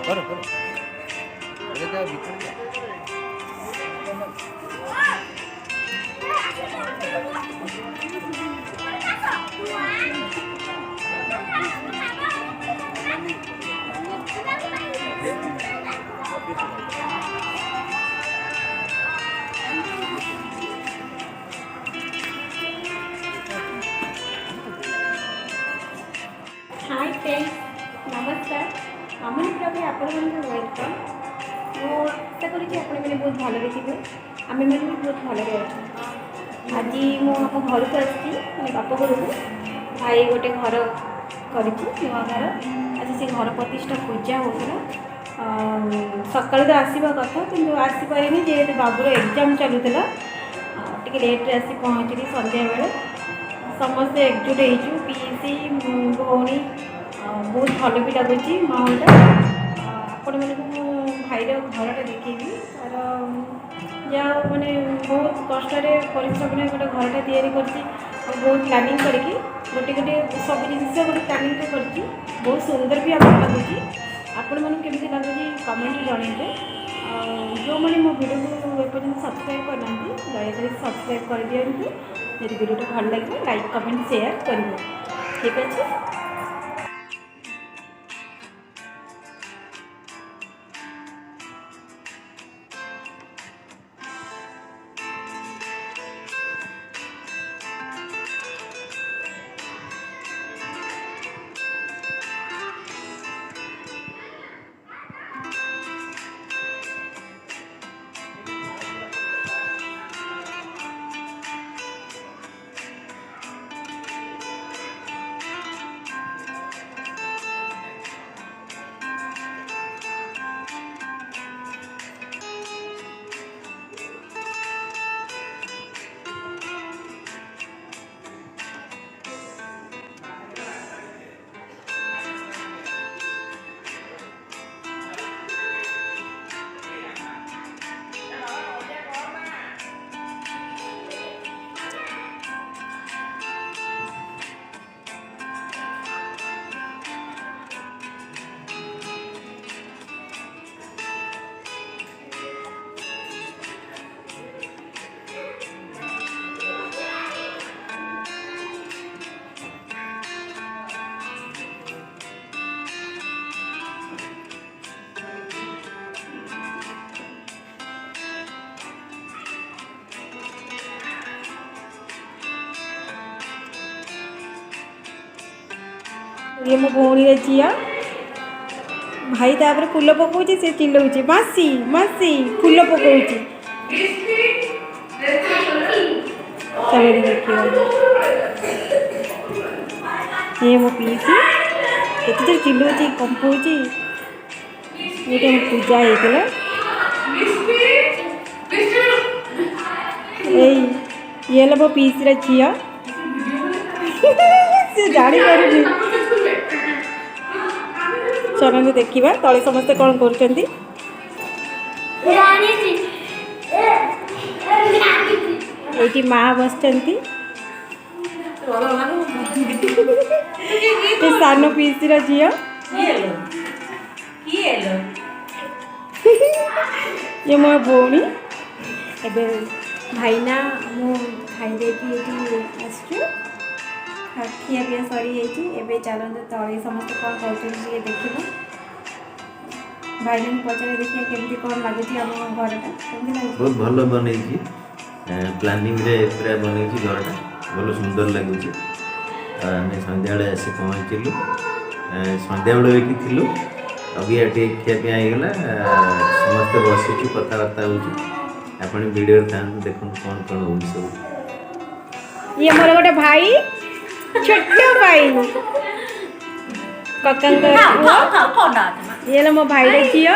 करो करो अरे तो भीतर जा हाय फ्रेंड्स नमस्कार अमन ब्लॉग आपण वेलकम मो आशा करुँच आपण मैंने बहुत भलि थे आम मैंने भी बहुत भलि अच्छे आज मो आम घर को आसी मैंने बाप घर को भाई गोटे घर कर नुआ घर आज से घर प्रतिष्ठा पूजा होगा सकाल तो आसवा कथा कि आसपारे जेहतु बाबूर एग्जाम चलूला टे लेट्रे आसी पहुँचली सन्ध्या बेले समस्ते एकजुट हो पीसी भौणी बहुत भल भी लगुच माहौलटा आपण मैं भाईर घरटा देखी तार जहाँ मैंने बहुत कष्ट परिश्रम गोटे घरटा तैयारी कर बहुत प्लानिंग करके गोटे गोटे सब जिन गोटे प्लानिंग कर बहुत सुंदर भी आपको लगुच आपण मन केमी लगुच कमेंट जनइबे जो मैंने मो वीडियो को एपर्तंत सब्सक्राइब करना दया सब्सक्राइब कर दिखाँ यदि वीडियो भल लगे लाइक कमेंट शेयर करेंगे ठीक अच्छे। ये मो भौणी झील भाई तापर फूल पकाउे से चिल्लाऊँ मासी मासी फूल पकाउे चलो देखिए ये मो पीसी केते चिल्लाऊँ कंपाऊँ ये पूजा होता ये मो पीसी झील से जानी पार चलते देखा तले समस्ते कौन कर माँ बस सान पीसी झी ये मो भौणी ए भाईना मो खाई देखिए आसचु खिया पिया सरी जाइए चलते तले समस्त कौन कर देखा भाई ने पचारे देखिए केमती कौन लगुच आम घरटा बहुत भल बन प्लानिंग रे पूरा बन घरटा भल सुंदर लगुच आम सन्ध्या बेले आसी पहुँचलु सन्ध्या बेले भी थी अभी टे खियापिया होगला समस्ते बसीचु कथबार्ता हो वीडियो था देखो कौन कौन हो सब ये मोर गोटे भाई छोटो भाई ये मो भाई झील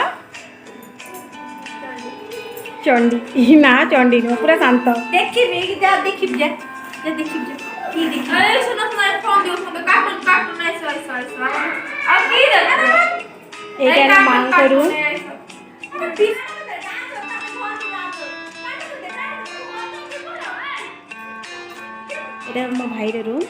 चंडी ना चंडी नुह पूरा शांत ये माँ को रूम ये मो भाई रूम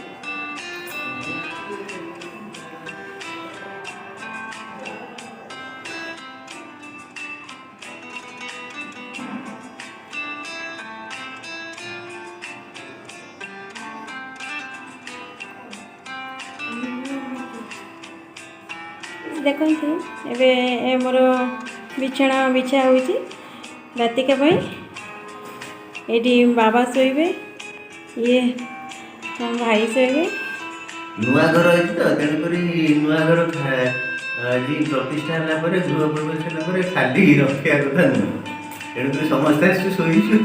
ଦେଖନ୍ତୁ ଏବେ ମୋର ବିଛଣା ବିଛା ହେଉଛି ରାତିକା ପାଇଁ। ଏଇଠି ବାବା ଶୋଇବେ, ଇଏ ମୋ ଭାଇ ଶୋଇବେ। ନୂଆ ଘର ହେଇଛି ତ, ତେଣୁକରି ନୂଆ ଘର ଆଜି ପ୍ରତିଷ୍ଠା ହେଲା ପରେ, ଗୃହ ପ୍ରବେଶ ହେଲା ପରେ ଖାଲି ରଖିବା କଥା ନୁହଁ। ତେଣୁକରି ସମସ୍ତେ ଆସିଛୁ, ଶୋଇଛୁ।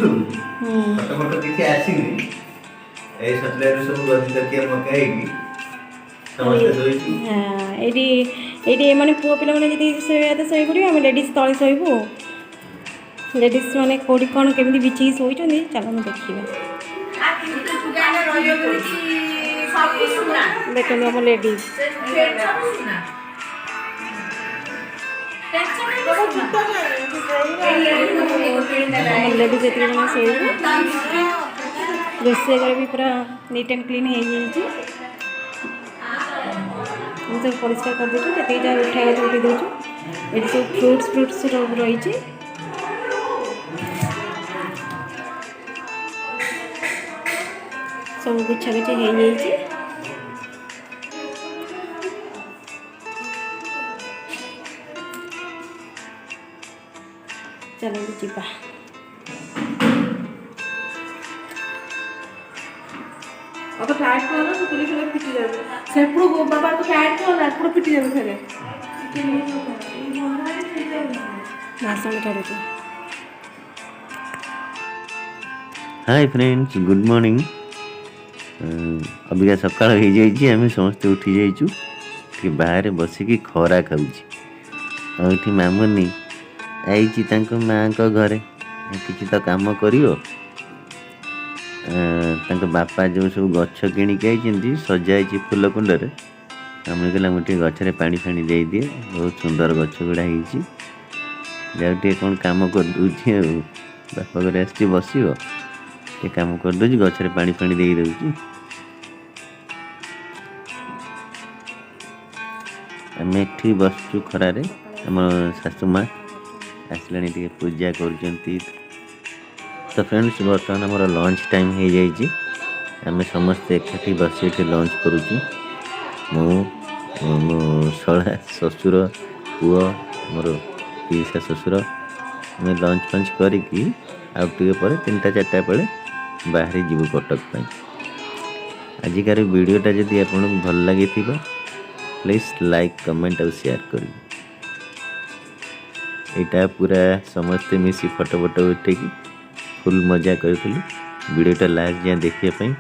ଫଟୋ ଫଟୋ କିଛି ଆସିନି। ଏଇ ସତଲାରୁ ସବୁ ଗଦି ତକିଆ ପକା ହେଇକି ସମସ୍ତେ ଶୋଇଛୁ। ହଁ, ଏଇଠି ଏମାନେ ପୁଅ ପିଲାମାନେ ଯଦି ଶୋଇବା ତ ଶୋଇପଡ଼ିବେ, ଆମେ ଲେଡ଼ିଜ୍ ତଳେ ଶୋଇବୁ। ଲେଡ଼ିଜ୍ ମାନେ କେଉଁଠି କ'ଣ କେମିତି ବିଛିକି ଶୋଇଛନ୍ତି ଚାଲନ୍ତୁ ଦେଖିବା। ଦେଖନ୍ତୁ ଆମ ଲେଡ଼ିଜ୍ ଲେଡ଼ିଜ୍ ଏତିକି ଜଣ ଶୋଇବୁ। ରୋଷେଇ ଘର ବି ପୁରା ନିଟ୍ ଆଣ୍ଡ କ୍ଲିନ୍ ହେଇଯାଇଛି। ଆମେ ସବୁ ପରିଷ୍କାର କରିଦେଇଛୁ, ଯେତିକି ଯାହା ଉଠାଇବା କଥା ଉଠାଇ ଦେଉଛୁ। ଏଠି ସବୁ ଫ୍ରୁଟ୍ସ ସବୁ ରହିଛି। ସବୁ ଗୁଛାଗୁଛି ହେଇଯାଇଛି। ଚାଲନ୍ତୁ ଯିବା। অত টাইট করো না, তুলি ফেলে ফিটে যাবে। সে পুরো বাবা তো টাইট করো না, পুরো ফিটে যাবে ফেলে। ବାସନ ଛାଡ଼ୁଛୁ। Hi friends, good morning. अबिका सकाळ हो जाइए, आम समस्ते उठी जाइचु। बाहर बसिकी खरा खाऊची। आठी मामुनी आई माँ को घरे किसी तो काम करियो। बापा जो सब गछ किणिक आई सजाई फूल कुंडे। आम कहला मुझे गचरे पानी फाणी दे दिए। बहुत सुंदर गछ गुड़ा जाए कौन काम कर दूची। बापा घर आस बस काम कर दूची, गचरे पानी फाणी दे दूची। आम एठी बसचु खरारे। आम सासू माँ आसला पूजा कर। तो फ्रेंड्स बर्तमान आम लंच टाइम हो जाइए। आम समस्ते एकाठी बस लंच करुचु। मो शला ससुर पुओ मोर पीसा ससुर आम लंच फंच करी आउटे 3टा 4टा बेले बाहर जीव कटक। आजिकार वीडियोटा जदि आपको भल लगी प्लीज लाइक कमेंट और शेयर कर। यहाँ पूरा समस्ते मिसी फोटो फोटो उठे फुल मजा करूँ। वीडियोटा लास्ट जाए देखिए। थैंक